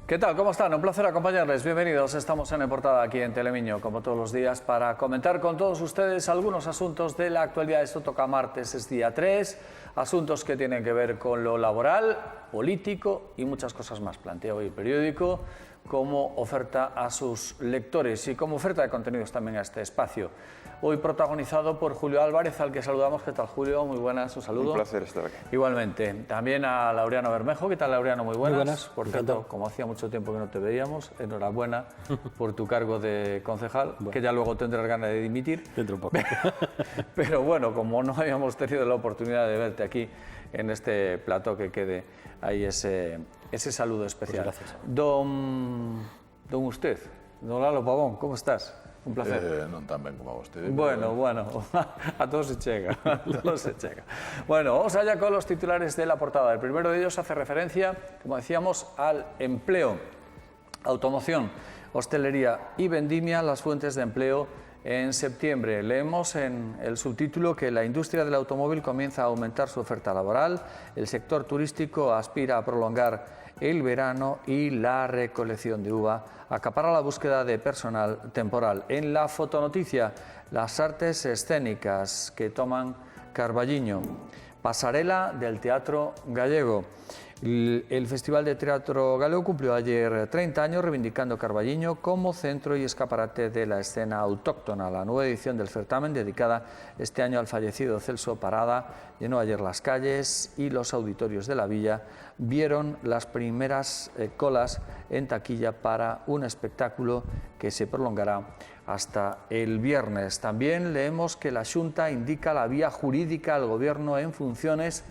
¿Qué tal? ¿Cómo están? Un placer acompañarles. Bienvenidos. Estamos en Portada aquí en Telemiño, como todos los días, para comentar con todos ustedes algunos asuntos de la actualidad. Esto toca martes, es día 3, asuntos que tienen que ver con lo laboral, político y muchas cosas más. Plantea hoy el periódico como oferta a sus lectores y como oferta de contenidos también a este espacio. Hoy protagonizado por Julio Álvarez, al que saludamos. ¿Qué tal, Julio? Muy buenas, un saludo. Un placer estar aquí. Igualmente. También a Laureano Bermejo. ¿Qué tal, Laureano? Muy buenas. Muy buenas. Por cierto, como hacía mucho tiempo que no te veíamos, enhorabuena por tu cargo de concejal, que ya luego tendrás ganas de dimitir. Dentro un poco. Pero bueno, como no habíamos tenido la oportunidad de verte aquí en este plató, que quede ahí ese saludo especial. Pues gracias. Don Lalo Pavón, ¿cómo estás? Un placer. Non tan ben como a vostede. Bueno, a todos se chega, a todos se chega. Bueno, vamos allá con los titulares de la portada. El primero de ellos hace referencia, como decíamos, al empleo, automoción, hostelería y vendimia, las fuentes de empleo en septiembre. Leemos en el subtítulo que la industria del automóvil comienza a aumentar su oferta laboral, el sector turístico aspira a prolongar el verano y la recolección de uva acapara la búsqueda de personal temporal. En la fotonoticia, las artes escénicas que toman Carballiño, pasarela del teatro gallego. El Festival de Teatro Galego cumplió ayer 30 años, reivindicando Carballiño como centro y escaparate de la escena autóctona. La nueva edición del certamen, dedicada este año al fallecido Celso Parada, llenó ayer las calles y los auditorios de la villa vieron las primeras colas en taquilla para un espectáculo que se prolongará hasta el viernes. También leemos que la Xunta indica la vía jurídica al Gobierno en funciones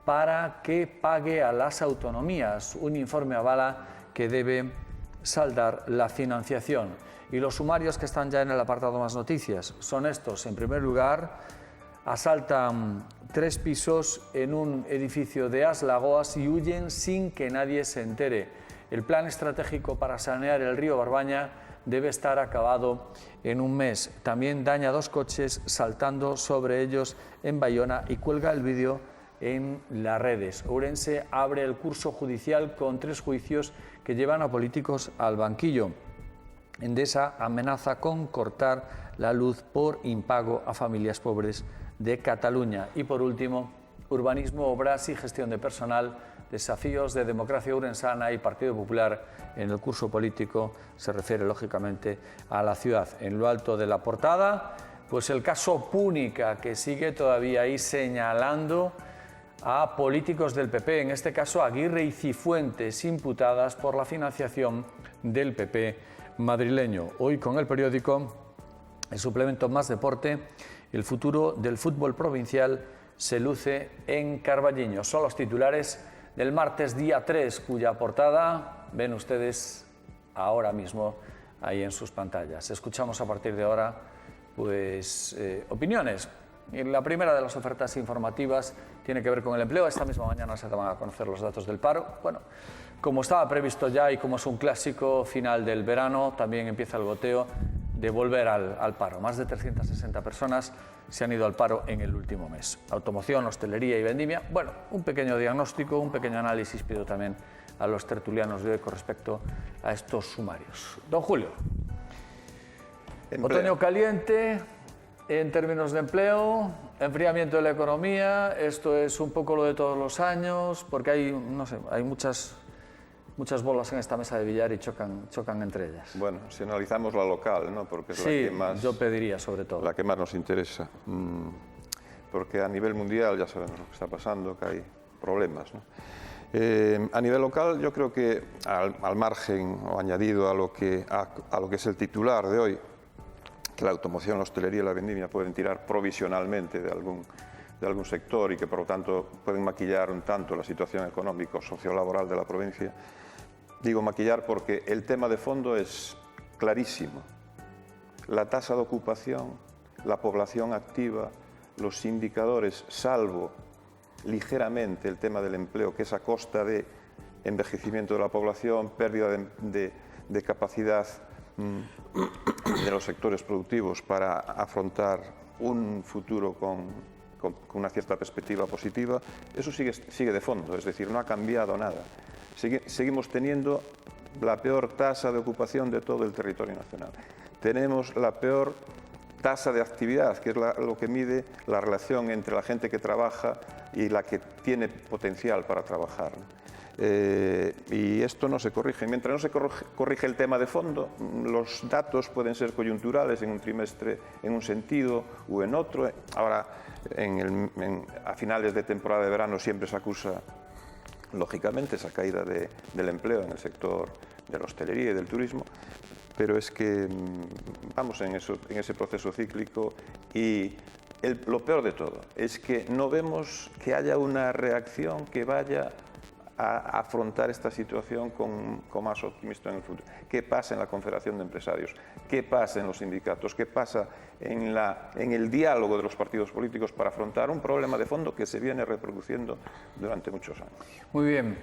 para que pague a las autonomías. Un informe avala que debe saldar la financiación. Y los sumarios que están ya en el apartado Más Noticias son estos. En primer lugar, asaltan 3 pisos en un edificio de As-Lagoas y huyen sin que nadie se entere. El plan estratégico para sanear el río Barbaña debe estar acabado en un mes. También daña 2 coches saltando sobre ellos en Bayona y cuelga el vídeo en las redes. Ourense abre el curso judicial con 3 juicios que llevan a políticos al banquillo. Endesa amenaza con cortar la luz por impago a familias pobres de Cataluña. Y por último, urbanismo, obras y gestión de personal, desafíos de democracia urensana y Partido Popular en el curso político. Se refiere lógicamente a la ciudad. En lo alto de la portada, pues el caso Púnica, que sigue todavía ahí señalando a políticos del PP, en este caso Aguirre y Cifuentes, imputadas por la financiación del PP madrileño. Hoy con el periódico, el suplemento Más Deporte, el futuro del fútbol provincial se luce en Carballiño. Son los titulares del martes día 3, cuya portada ven ustedes ahora mismo ahí en sus pantallas. Escuchamos a partir de ahora pues opiniones. Y la primera de las ofertas informativas tiene que ver con el empleo. Esta misma mañana se van a conocer los datos del paro. Bueno, como estaba previsto ya y como es un clásico final del verano, también empieza el goteo de volver al paro. Más de 360 personas se han ido al paro en el último mes. Automoción, hostelería y vendimia. Bueno, un pequeño diagnóstico, un pequeño análisis pido también a los tertulianos de hoy con respecto a estos sumarios. Don Julio. Otoño caliente. En términos de empleo, enfriamiento de la economía, esto es un poco lo de todos los años, porque hay, no sé, hay muchas bolas en esta mesa de billar y chocan entre ellas. Bueno, si analizamos la local, ¿no? Porque es Sí, la que más, yo pediría sobre todo. la que más nos interesa. Porque a nivel mundial ya sabemos lo que está pasando, que hay problemas, ¿no? A nivel local, yo creo que al margen o añadido a lo que es el titular de hoy, que la automoción, la hostelería y la vendimia pueden tirar provisionalmente de algún sector y que por lo tanto pueden maquillar un tanto la situación económica o sociolaboral de la provincia. Digo maquillar porque el tema de fondo es clarísimo. La tasa de ocupación, la población activa, los indicadores, salvo ligeramente el tema del empleo, que es a costa de envejecimiento de la población, pérdida de capacidad de los sectores productivos para afrontar un futuro con una cierta perspectiva positiva, eso sigue de fondo, es decir, no ha cambiado nada. Seguimos teniendo la peor tasa de ocupación de todo el territorio nacional. Tenemos la peor tasa de actividad, que es lo que mide la relación entre la gente que trabaja y la que tiene potencial para trabajar. Y esto no se corrige. Mientras no se corrige el tema de fondo, los datos pueden ser coyunturales en un trimestre en un sentido o en otro. Ahora, a finales de temporada de verano siempre se acusa, lógicamente, esa caída del empleo en el sector de la hostelería y del turismo, pero es que vamos en ese proceso cíclico y lo peor de todo es que no vemos que haya una reacción que vaya a afrontar esta situación con más optimismo en el futuro. ¿Qué pasa en la Confederación de Empresarios? ¿Qué pasa en los sindicatos? ¿Qué pasa en el diálogo de los partidos políticos para afrontar un problema de fondo que se viene reproduciendo durante muchos años? Muy bien.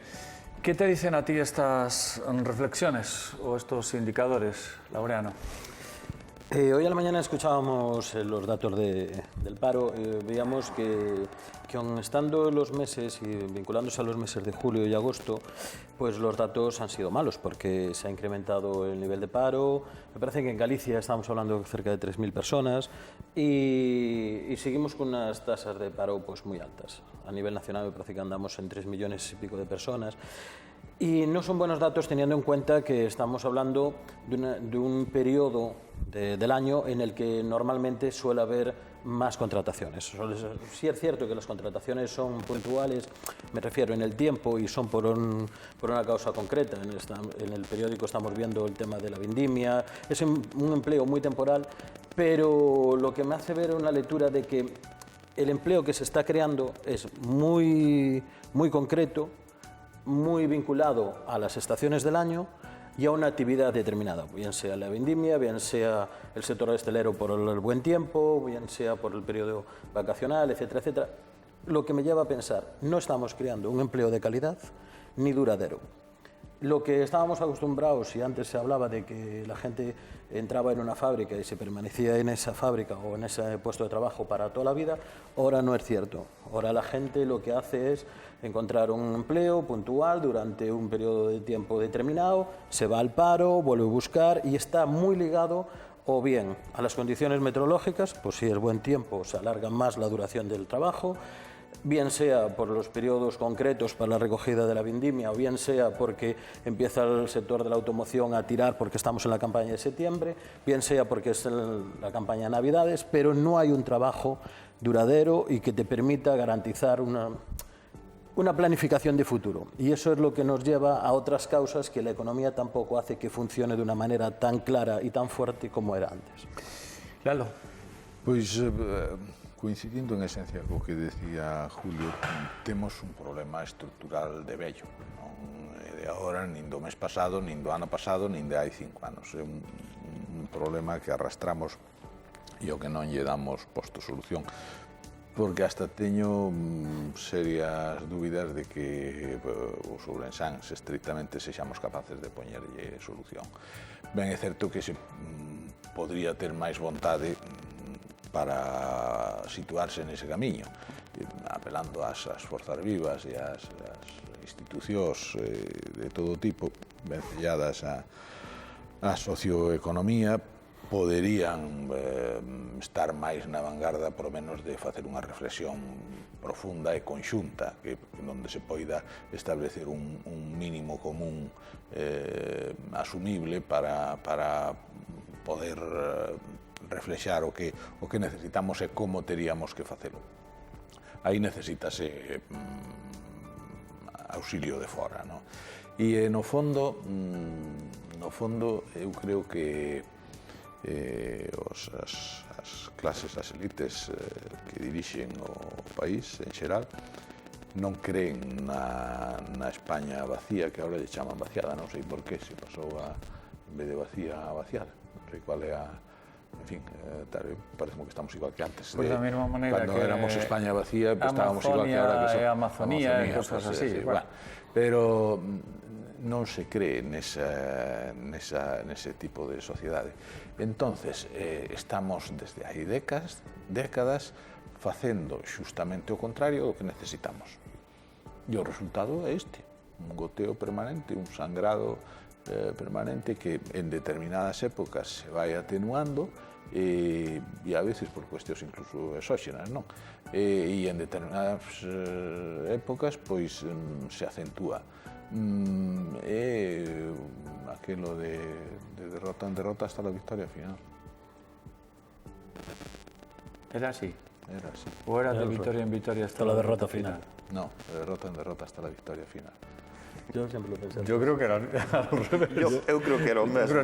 ¿Qué te dicen a ti estas reflexiones o estos indicadores, Laureano? Hoy a la mañana escuchábamos los datos del paro. Veíamos que aun estando los meses y vinculándose a los meses de julio y agosto, pues los datos han sido malos porque se ha incrementado el nivel de paro. Me parece que en Galicia estamos hablando de cerca de 3.000 personas y seguimos con unas tasas de paro pues muy altas. A nivel nacional me parece que andamos en 3 millones y pico de personas. Y no son buenos datos teniendo en cuenta que estamos hablando de un periodo del año en el que normalmente suele haber más contrataciones. Sí es cierto que las contrataciones son puntuales, me refiero en el tiempo, y son por una causa concreta. En el periódico estamos viendo el tema de la vendimia, es un empleo muy temporal, pero lo que me hace ver una lectura de que el empleo que se está creando es muy concreto, muy vinculado a las estaciones del año y a una actividad determinada, bien sea la vendimia, bien sea el sector hostelero por el buen tiempo, bien sea por el periodo vacacional, etcétera, etcétera. Lo que me lleva a pensar, no estamos creando un empleo de calidad ni duradero. Lo que estábamos acostumbrados, y antes se hablaba de que la gente entraba en una fábrica y se permanecía en esa fábrica o en ese puesto de trabajo para toda la vida, ahora no es cierto. Ahora la gente lo que hace es encontrar un empleo puntual durante un periodo de tiempo determinado, se va al paro, vuelve a buscar y está muy ligado o bien a las condiciones meteorológicas, pues si es buen tiempo se alarga más la duración del trabajo, bien sea por los periodos concretos para la recogida de la vendimia, o bien sea porque empieza el sector de la automoción a tirar porque estamos en la campaña de septiembre, bien sea porque es la campaña de Navidades, pero no hay un trabajo duradero y que te permita garantizar una planificación de futuro. Y eso es lo que nos lleva a otras causas que la economía tampoco hace que funcione de una manera tan clara y tan fuerte como era antes. Lalo. Pois, coincidindo en esencia co que decía Julio, temos un problema estrutural de vello. Non é de agora, nin do mes pasado, nin do ano pasado, nin de hai 5 anos. É un problema que arrastramos e ao que non lle damos posto solución. Porque hasta teño serias dúbidas de que os ourensáns estrictamente sexamos capaces de poñerlle solución. Ben, é certo que se podría ter máis vontade para situarse nese camiño, apelando ás forzas vivas e ás institucións de todo tipo, vencelladas á socioeconomía, poderían estar máis na vanguarda, por menos de facer unha reflexión profunda e conxunta, onde se poida establecer un mínimo común asumible para poder reflexar o que necesitamos e como teríamos que facelo. Aí necesítase auxilio de fora, non? E no fondo eu creo que as clases, as elites que dirixen o país en xeral non creen na España vacía, que agora lle chaman vaciada, non sei por qué se pasou en vez de vacía a vaciada, non sei cual é a... En fin, parece que estamos igual que antes. Pues da mesma maneira que... Cando éramos España vacía, pues estábamos igual que ahora que somos... Amazonía e cosas así. Bueno, pero non se cree nese tipo de sociedade. Entonces, estamos desde hai décadas facendo xustamente o contrario do que necesitamos. E o resultado é este, un goteo permanente, un sangrado permanente que en determinadas épocas se vaya atenuando y a veces por cuestiones incluso exógenas, ¿no? Y en determinadas épocas pues se acentúa. Aquello de derrota en derrota hasta la victoria final. ¿Era así? Era así. ¿O era de victoria en victoria hasta la derrota final? No, de derrota en derrota hasta la victoria final. Yo sempre lo pensei. Yo creo que era al revés. Eu creo que era o mesmo.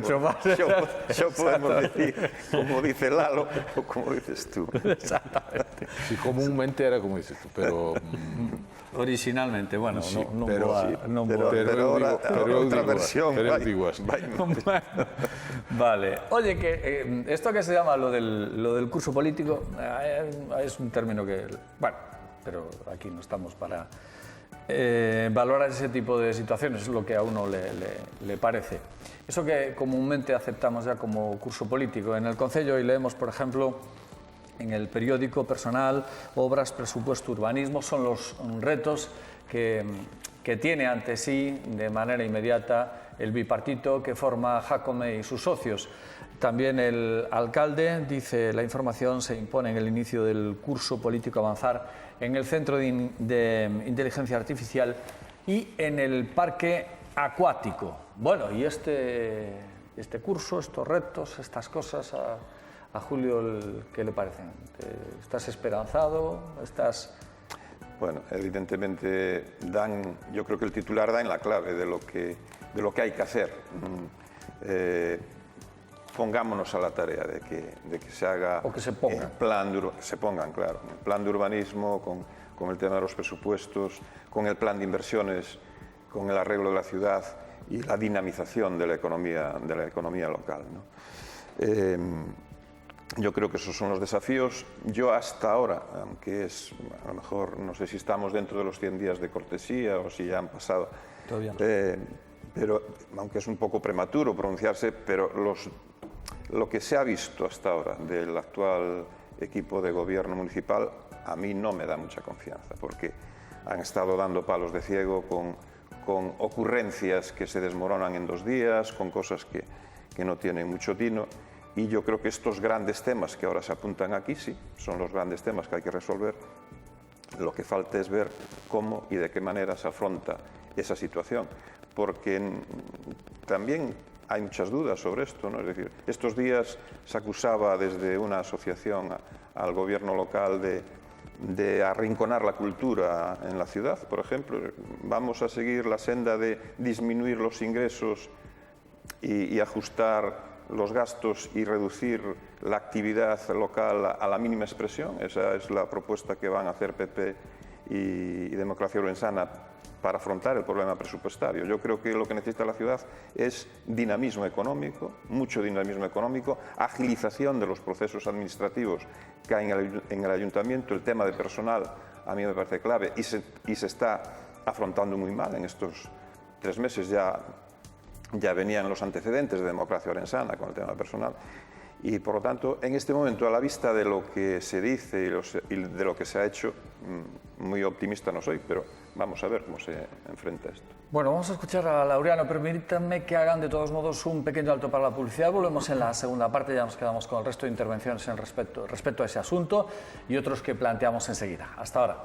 Xo podemos dicir, como dice Lalo, ou como dices tú. Exactamente. Sí, comúnmente era como dices tú, pero... Originalmente, bueno, Sí, no pero boa, sí, non pero- boa. ahora outra versión, pero eu vai. digo así. Bueno, vale. Oye, que esto que se llama lo del curso político es un término que, bueno, pero aquí no estamos para valorar ese tipo de situaciones, es lo que a uno le parece. Eso que comúnmente aceptamos ya como curso político. En el Concello hoy leemos, por ejemplo, en el periódico Personal, obras, presupuesto, urbanismo, son los retos que tiene ante sí de manera inmediata el bipartito que forma Jácome y sus socios. También el alcalde dice, la información se impone en el inicio del curso político avanzar en el Centro de Inteligencia Artificial y en el Parque Acuático. Bueno, y este curso, estos retos, estas cosas, a Julio, ¿qué le parecen? ¿Estás esperanzado? ¿Estás...? Bueno, evidentemente yo creo que el titular da en la clave de lo que hay que hacer. Pongámonos a la tarea de que se haga O que se pongan. El plan de urbanismo, con el tema de los presupuestos, con el plan de inversiones, con el arreglo de la ciudad y la dinamización de la economía local, ¿no? Yo creo que esos son los desafíos. Yo hasta ahora, aunque a lo mejor no sé si estamos dentro de los 100 días de cortesía o si ya han pasado, Todavía no. pero aunque es un poco prematuro pronunciarse, pero lo que se ha visto hasta ahora del actual equipo de gobierno municipal a mí no me da mucha confianza, porque han estado dando palos de ciego con ocurrencias que se desmoronan en 2 días, con cosas que no tienen mucho tino. Y yo creo que estos grandes temas que ahora se apuntan aquí, sí, son los grandes temas que hay que resolver. Lo que falta es ver cómo y de qué manera se afronta esa situación, porque también hay muchas dudas sobre esto, ¿no? Es decir, estos días se acusaba desde una asociación al gobierno local de arrinconar la cultura en la ciudad, por ejemplo. Vamos a seguir la senda de disminuir los ingresos y ajustar los gastos y reducir la actividad local a la mínima expresión. Esa es la propuesta que van a hacer PP y Democracia Ourensana para afrontar el problema presupuestario. Yo creo que lo que necesita la ciudad es dinamismo económico, mucho dinamismo económico, agilización de los procesos administrativos que hay en el ayuntamiento. El tema de personal a mí me parece clave y se está afrontando muy mal en estos 3 meses. Ya venían los antecedentes de Democracia Ourensana con el tema personal y, por lo tanto, en este momento, a la vista de lo que se dice y de lo que se ha hecho, muy optimista no soy, pero vamos a ver cómo se enfrenta esto. Bueno, vamos a escuchar a Laureano. Permítanme que hagan, de todos modos, un pequeño alto para la publicidad. Volvemos en la segunda parte, ya nos quedamos con el resto de intervenciones respecto a ese asunto y otros que planteamos enseguida. Hasta ahora.